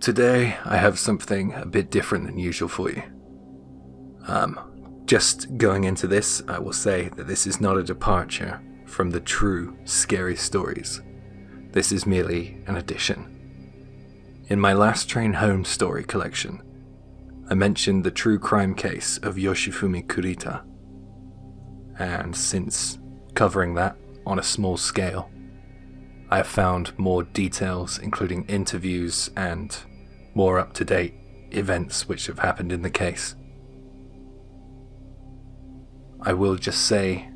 Today, I have something a bit different than usual for you. Just going into this, I will say that this is not a departure from the true scary stories. This is merely an addition. In my Last Train Home story collection, I mentioned the true crime case of Yoshifumi Kurita. And since covering that on a small scale, I have found more details, including interviews and more up-to-date events which have happened in the case. I will just say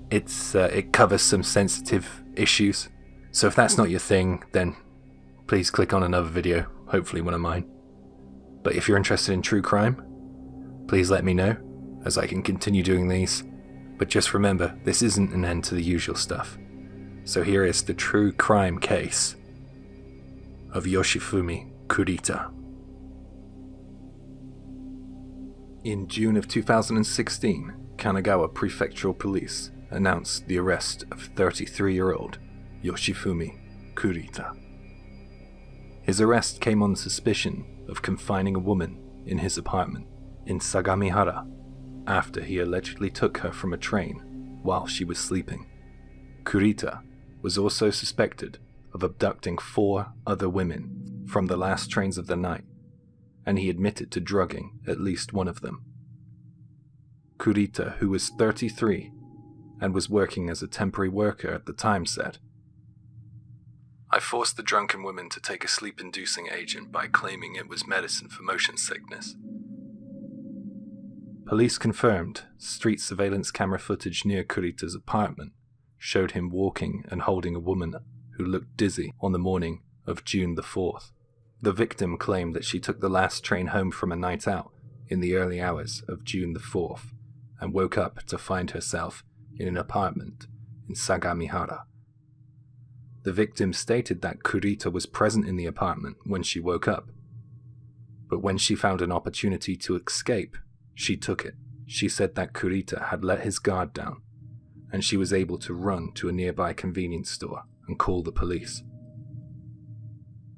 it covers some sensitive issues, so if that's not your thing, then please click on another video, hopefully one of mine. But if you're interested in true crime, please let me know, as I can continue doing these. But just remember, this isn't an end to the usual stuff. So here is the true crime case of Yoshifumi Kurita. In June of 2016, Kanagawa Prefectural Police announced the arrest of 33-year-old Yoshifumi Kurita. His arrest came on suspicion of confining a woman in his apartment in Sagamihara after he allegedly took her from a train while she was sleeping. Kurita was also suspected of abducting 4 other women from the last trains of the night, and he admitted to drugging at least one of them. Kurita, who was 33 and was working as a temporary worker at the time, said, "I forced the drunken women to take a sleep-inducing agent by claiming it was medicine for motion sickness." Police confirmed street surveillance camera footage near Kurita's apartment showed him walking and holding a woman who looked dizzy on the morning of June the 4th. The victim claimed that she took the last train home from a night out in the early hours of June the 4th and woke up to find herself in an apartment in Sagamihara. The victim stated that Kurita was present in the apartment when she woke up, but when she found an opportunity to escape, she took it. She said that Kurita had let his guard down, and she was able to run to a nearby convenience store and call the police.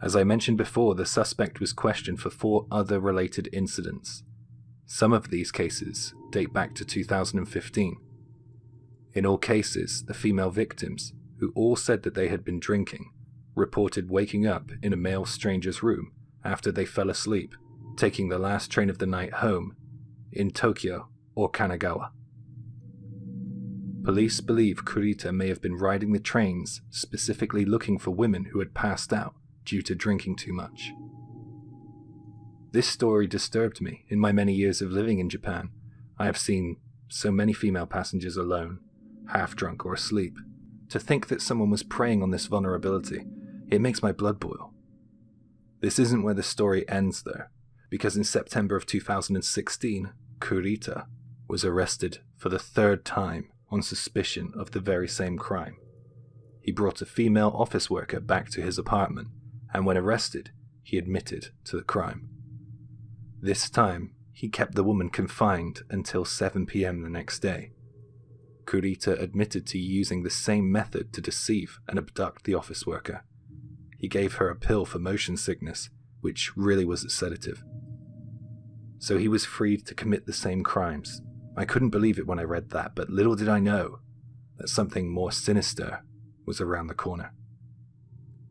As I mentioned before, the suspect was questioned for 4 other related incidents. Some of these cases date back to 2015. In all cases, the female victims, who all said that they had been drinking, reported waking up in a male stranger's room after they fell asleep, taking the last train of the night home in Tokyo or Kanagawa. Police believe Kurita may have been riding the trains specifically looking for women who had passed out due to drinking too much. This story disturbed me. In my many years of living in Japan, I have seen so many female passengers alone, half drunk or asleep. To think that someone was preying on this vulnerability, it makes my blood boil. This isn't where the story ends though, because in September of 2016, Kurita was arrested for the 3rd time on suspicion of the very same crime. He brought a female office worker back to his apartment, and when arrested, he admitted to the crime. This time, he kept the woman confined until 7 p.m. the next day. Kurita admitted to using the same method to deceive and abduct the office worker. He gave her a pill for motion sickness, which really was a sedative. So he was freed to commit the same crimes. I couldn't believe it when I read that, but little did I know that something more sinister was around the corner.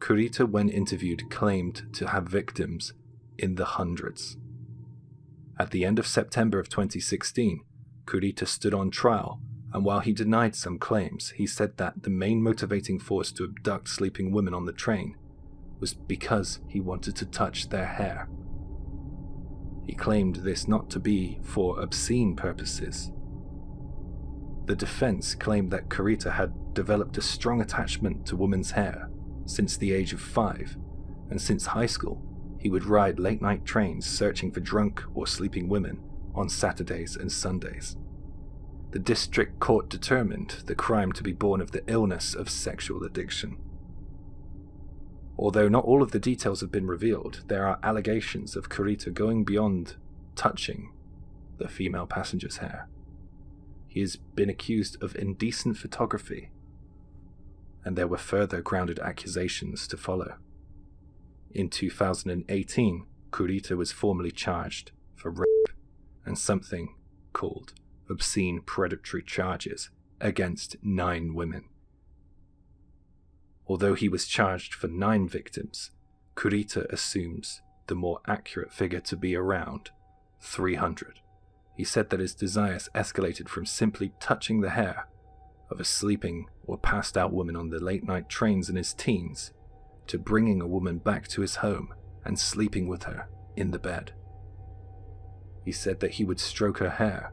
Kurita, when interviewed, claimed to have victims in the hundreds. At the end of September of 2016, Kurita stood on trial, and while he denied some claims, he said that the main motivating force to abduct sleeping women on the train was because he wanted to touch their hair. He claimed this not to be for obscene purposes. The defense claimed that Kurita had developed a strong attachment to women's hair since the age of 5, and since high school, he would ride late-night trains searching for drunk or sleeping women on Saturdays and Sundays. The district court determined the crime to be born of the illness of sexual addiction. Although not all of the details have been revealed, there are allegations of Kurita going beyond touching the female passenger's hair. He has been accused of indecent photography, and there were further grounded accusations to follow. In 2018, Kurita was formally charged for rape and something called obscene predatory charges against 9 women. Although he was charged for 9 victims, Kurita assumes the more accurate figure to be around 300. He said that his desires escalated from simply touching the hair of a sleeping or passed out woman on the late-night trains in his teens to bringing a woman back to his home and sleeping with her in the bed. He said that he would stroke her hair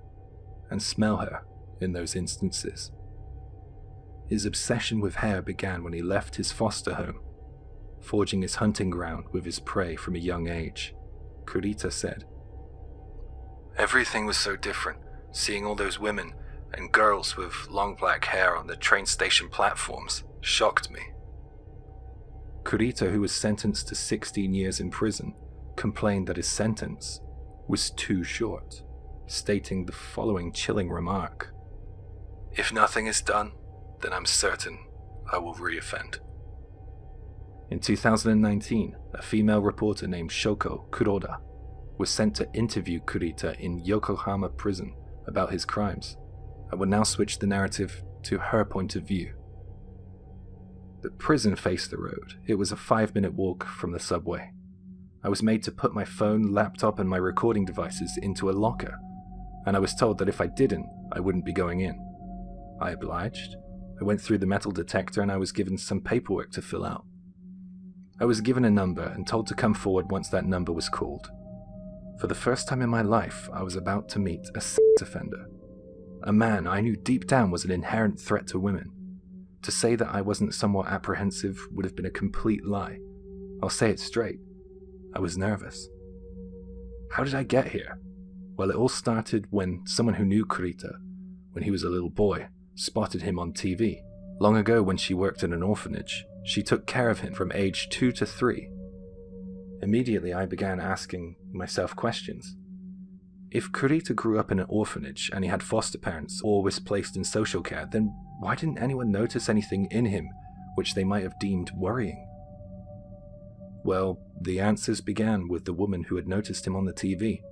and smell her in those instances. His obsession with hair began when he left his foster home, forging his hunting ground with his prey from a young age. Kurita said, "Everything was so different, seeing all those women and girls with long black hair on the train station platforms shocked me." Kurita, who was sentenced to 16 years in prison, complained that his sentence was too short, stating the following chilling remark: "If nothing is done, then I'm certain I will reoffend." In 2019, a female reporter named Shoko Kuroda was sent to interview Kurita in Yokohama prison about his crimes. I will now switch the narrative to her point of view. The prison faced the road. It was a 5-minute walk from the subway. I was made to put my phone, laptop, and my recording devices into a locker, and I was told that if I didn't, I wouldn't be going in. I obliged. I went through the metal detector and I was given some paperwork to fill out. I was given a number and told to come forward once that number was called. For the first time in my life, I was about to meet a sex offender. A man I knew deep down was an inherent threat to women. To say that I wasn't somewhat apprehensive would have been a complete lie. I'll say it straight. I was nervous. How did I get here? Well, it all started when someone who knew Kurita, when he was a little boy, spotted him on TV. Long ago, when she worked in an orphanage, she took care of him from age 2 to 3. Immediately, I began asking myself questions. If Kurita grew up in an orphanage and he had foster parents or was placed in social care, then why didn't anyone notice anything in him which they might have deemed worrying? Well, the answers began with the woman who had noticed him on the TV.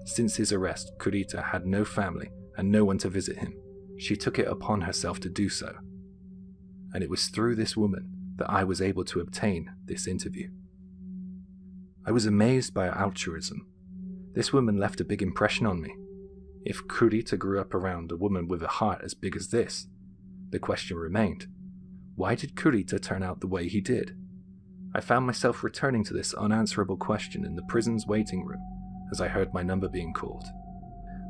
Since his arrest, Kurita had no family and no one to visit him. She took it upon herself to do so. And it was through this woman that I was able to obtain this interview. I was amazed by her altruism. This woman left a big impression on me. If Kurita grew up around a woman with a heart as big as this, the question remained, why did Kurita turn out the way he did? I found myself returning to this unanswerable question in the prison's waiting room as I heard my number being called.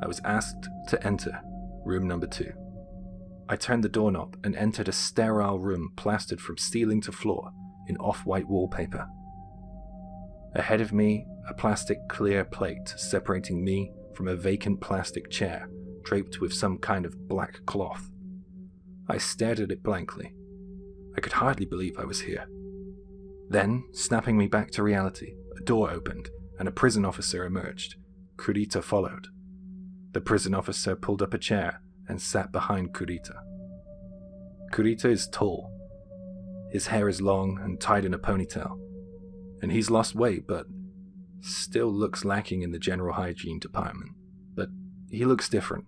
I was asked to enter room number 2. I turned the doorknob and entered a sterile room plastered from ceiling to floor in off-white wallpaper. Ahead of me, a plastic clear plate separating me from a vacant plastic chair draped with some kind of black cloth. I stared at it blankly. I could hardly believe I was here. Then, snapping me back to reality, a door opened and a prison officer emerged. Kurita followed. The prison officer pulled up a chair and sat behind Kurita. Kurita is tall. His hair is long and tied in a ponytail, and he's lost weight but still looks lacking in the general hygiene department. But he looks different.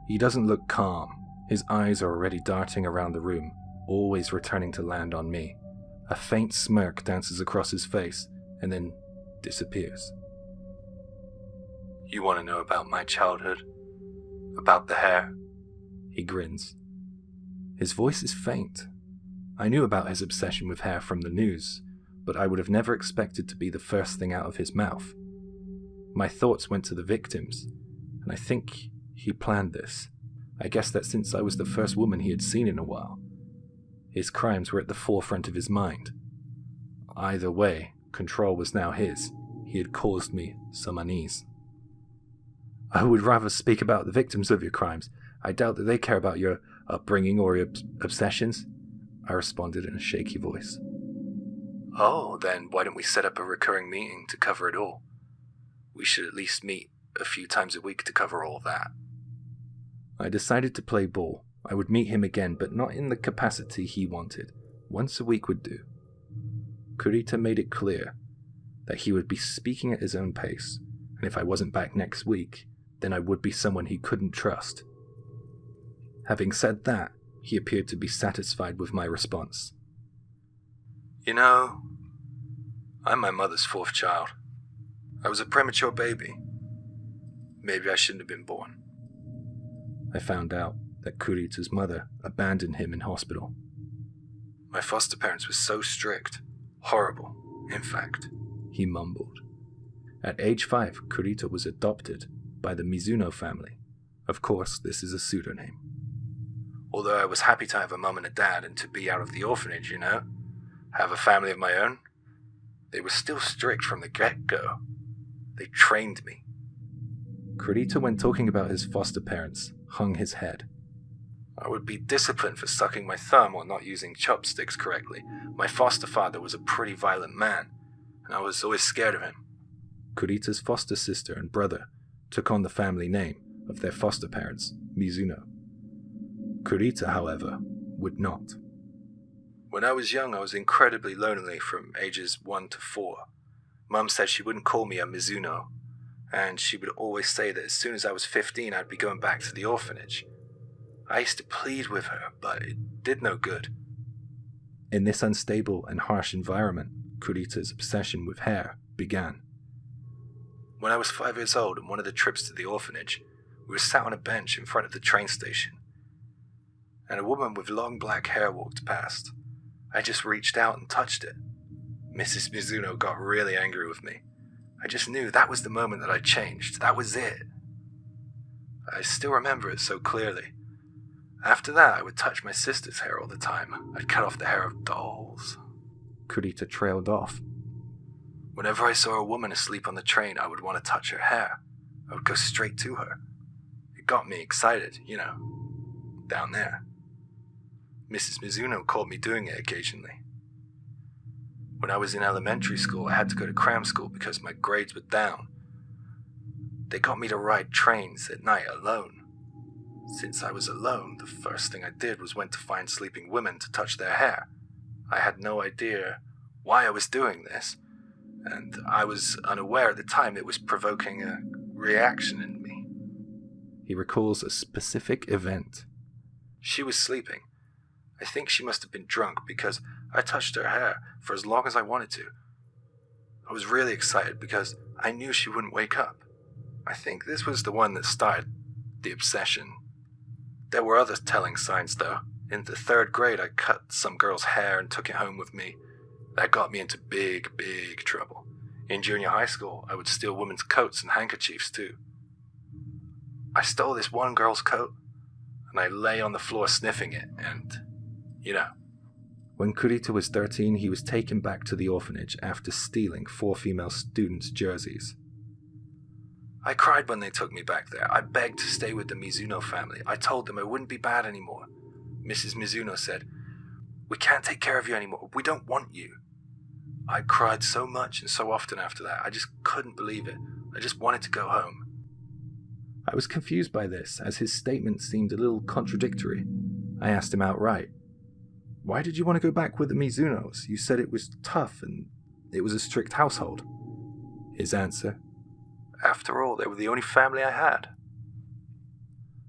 He doesn't look calm. His eyes are already darting around the room, always returning to land on me. A faint smirk dances across his face and then disappears. "You want to know about my childhood? About the hair?" He grins. His voice is faint. I knew about his obsession with hair from the news, but I would have never expected to be the first thing out of his mouth. My thoughts went to the victims, and I think he planned this. I guess that since I was the first woman he had seen in a while, his crimes were at the forefront of his mind. Either way, control was now his. He had caused me some unease. "I would rather speak about the victims of your crimes. I doubt that they care about your upbringing or your obsessions," I responded in a shaky voice. "Oh, then why don't we set up a recurring meeting to cover it all? We should at least meet a few times a week to cover all that." I decided to play ball. I would meet him again, but not in the capacity he wanted. Once a week would do. Kurita made it clear that he would be speaking at his own pace, and if I wasn't back next week, then I would be someone he couldn't trust. Having said that, he appeared to be satisfied with my response. You know, I'm my mother's fourth child. I was a premature baby. Maybe I shouldn't have been born. I found out that Kurita's mother abandoned him in hospital. My foster parents were so strict, horrible, in fact, he mumbled. At age 5, Kurita was adopted by the Mizuno family. Of course, this is a pseudonym. Although I was happy to have a mum and a dad and to be out of the orphanage, have a family of my own, they were still strict from the get-go. They trained me. Kurita, when talking about his foster parents, hung his head. I would be disciplined for sucking my thumb or not using chopsticks correctly. My foster father was a pretty violent man, and I was always scared of him. Kurita's foster sister and brother took on the family name of their foster parents, Mizuno. Kurita, however, would not. When I was young, I was incredibly lonely from ages 1 to 4. Mum said she wouldn't call me a Mizuno, and she would always say that as soon as I was 15, I'd be going back to the orphanage. I used to plead with her, but it did no good. In this unstable and harsh environment, Kurita's obsession with hair began. When I was 5 years old on one of the trips to the orphanage, we were sat on a bench in front of the train station, and a woman with long black hair walked past. I just reached out and touched it. Mrs. Mizuno got really angry with me. I just knew that was the moment that I changed. That was it. I still remember it so clearly. After that, I would touch my sister's hair all the time. I'd cut off the hair of dolls. Kurita trailed off. Whenever I saw a woman asleep on the train, I would want to touch her hair. I would go straight to her. It got me excited, down there. Mrs. Mizuno caught me doing it occasionally. When I was in elementary school, I had to go to cram school because my grades were down. They got me to ride trains at night alone. Since I was alone, the first thing I did was went to find sleeping women to touch their hair. I had no idea why I was doing this, and I was unaware at the time it was provoking a reaction in me. He recalls a specific event. She was sleeping. I think she must have been drunk because I touched her hair for as long as I wanted to. I was really excited because I knew she wouldn't wake up. I think this was the one that started the obsession. There were other telling signs though. In the 3rd grade, I cut some girl's hair and took it home with me. That got me into big trouble. In junior high school, I would steal women's coats and handkerchiefs too. I stole this one girl's coat, and I lay on the floor sniffing it, and, When Kurita was 13, he was taken back to the orphanage after stealing 4 female students' jerseys. I cried when they took me back there. I begged to stay with the Mizuno family. I told them I wouldn't be bad anymore. Mrs. Mizuno said, "We can't take care of you anymore. We don't want you." I cried so much and so often after that. I just couldn't believe it. I just wanted to go home. I was confused by this, as his statement seemed a little contradictory. I asked him outright, "Why did you want to go back with the Mizunos? You said it was tough and it was a strict household." His answer, "After all, they were the only family I had."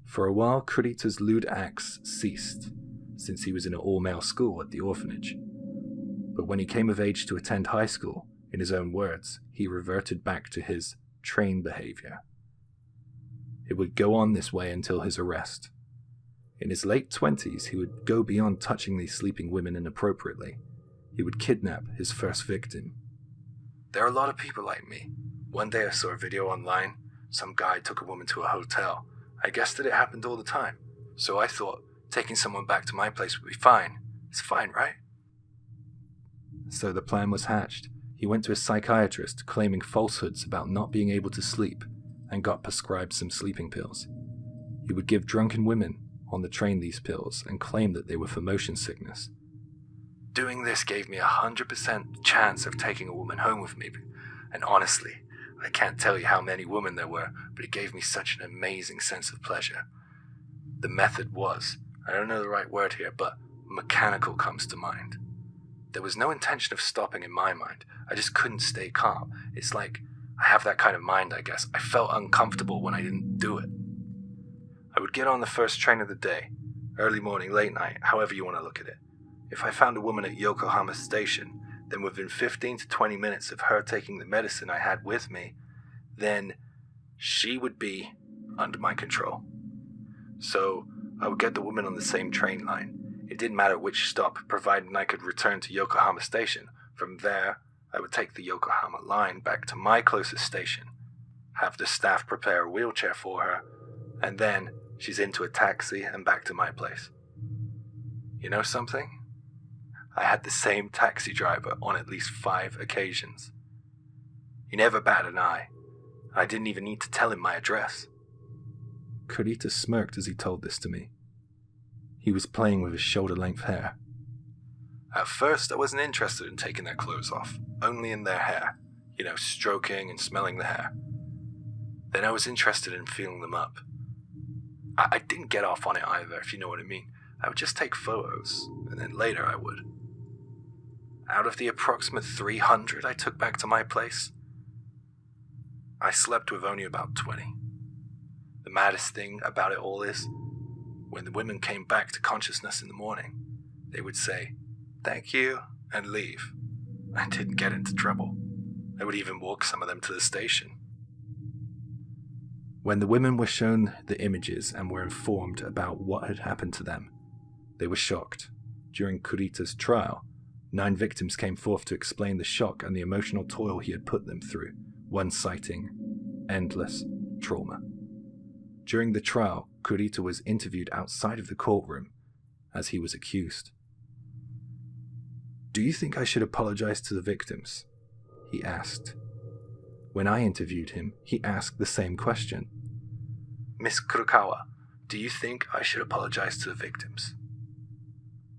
For a while, Kurita's lewd acts ceased, since he was in an all-male school at the orphanage. But when he came of age to attend high school, in his own words, he reverted back to his train behavior. It would go on this way until his arrest. In his late 20s, he would go beyond touching these sleeping women inappropriately. He would kidnap his first victim. There are a lot of people like me. One day I saw a video online. Some guy took a woman to a hotel. I guessed that it happened all the time. So I thought, taking someone back to my place would be fine. It's fine, right? So the plan was hatched. He went to a psychiatrist claiming falsehoods about not being able to sleep and got prescribed some sleeping pills. He would give drunken women on the train these pills and claim that they were for motion sickness. Doing this gave me 100% chance of taking a woman home with me, and honestly, I can't tell you how many women there were, but it gave me such an amazing sense of pleasure. The method was, I don't know the right word here, but mechanical comes to mind. There was no intention of stopping in my mind. I just couldn't stay calm. It's like I have that kind of mind, I guess. I felt uncomfortable when I didn't do it. I would get on the first train of the day, early morning, late night, however you want to look at it. If I found a woman at Yokohama Station, then within 15 to 20 minutes of her taking the medicine I had with me, then she would be under my control. So I would get the woman on the same train line. It didn't matter which stop, provided I could return to Yokohama Station. From there, I would take the Yokohama line back to my closest station, have the staff prepare a wheelchair for her, and then she's into a taxi and back to my place. You know something? I had the same taxi driver on at least 5 occasions. He never batted an eye. I didn't even need to tell him my address. Kurita smirked as he told this to me. He was playing with his shoulder-length hair. At first, I wasn't interested in taking their clothes off, only in their hair, stroking and smelling the hair. Then I was interested in feeling them up. I didn't get off on it either, if you know what I mean. I would just take photos, and then later I would. Out of the approximate 300 I took back to my place, I slept with only about 20. The maddest thing about it all is, when the women came back to consciousness in the morning, they would say, "Thank you," and leave. I didn't get into trouble. I would even walk some of them to the station. When the women were shown the images and were informed about what had happened to them, they were shocked. During Kurita's trial, 9 victims came forth to explain the shock and the emotional toil he had put them through, one citing endless trauma. During the trial, Kurita was interviewed outside of the courtroom as he was accused. "Do you think I should apologize to the victims?" he asked. When I interviewed him, he asked the same question. "Miss Kurokawa, do you think I should apologize to the victims?"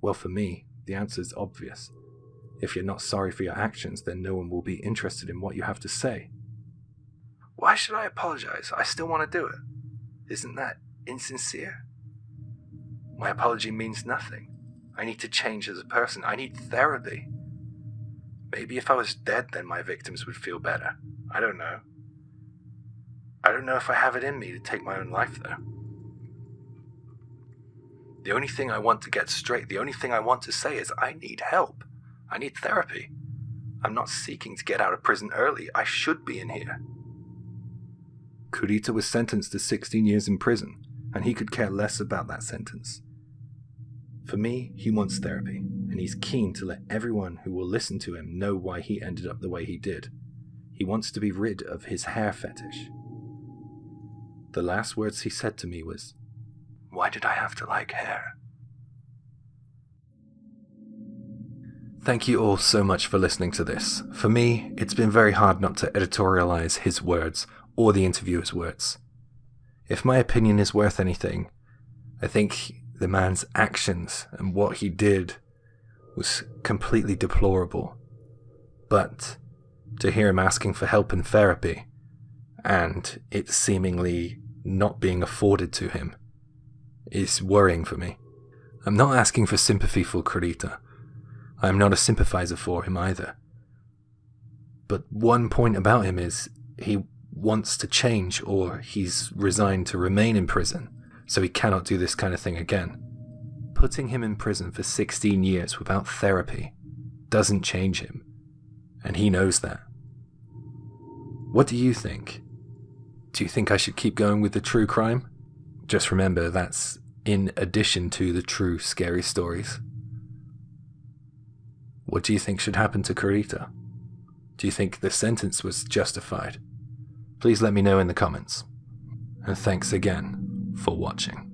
Well, for me, the answer is obvious. If you're not sorry for your actions, then no one will be interested in what you have to say. Why should I apologize? I still want to do it. Isn't that insincere? My apology means nothing. I need to change as a person. I need therapy. Maybe if I was dead, then my victims would feel better. I don't know. I don't know if I have it in me to take my own life, though. The only thing I want to get straight, the only thing I want to say is I need help. I need therapy. I'm not seeking to get out of prison early. I should be in here. Kurita was sentenced to 16 years in prison, and he could care less about that sentence. For me, he wants therapy, and he's keen to let everyone who will listen to him know why he ended up the way he did. He wants to be rid of his hair fetish. The last words he said to me was, "Why did I have to like hair?" Thank you all so much for listening to this. For me, it's been very hard not to editorialize his words or the interviewer's words. If my opinion is worth anything, I think the man's actions and what he did was completely deplorable. But to hear him asking for help and therapy, and it seemingly not being afforded to him, is worrying for me. I'm not asking for sympathy for Kurita. I am not a sympathizer for him either. But one point about him is he wants to change, or he's resigned to remain in prison, so he cannot do this kind of thing again. Putting him in prison for 16 years without therapy doesn't change him, and he knows that. What do you think? Do you think I should keep going with the true crime? Just remember, that's in addition to the true scary stories. What do you think should happen to Kurita? Do you think the sentence was justified? Please let me know in the comments. And thanks again for watching.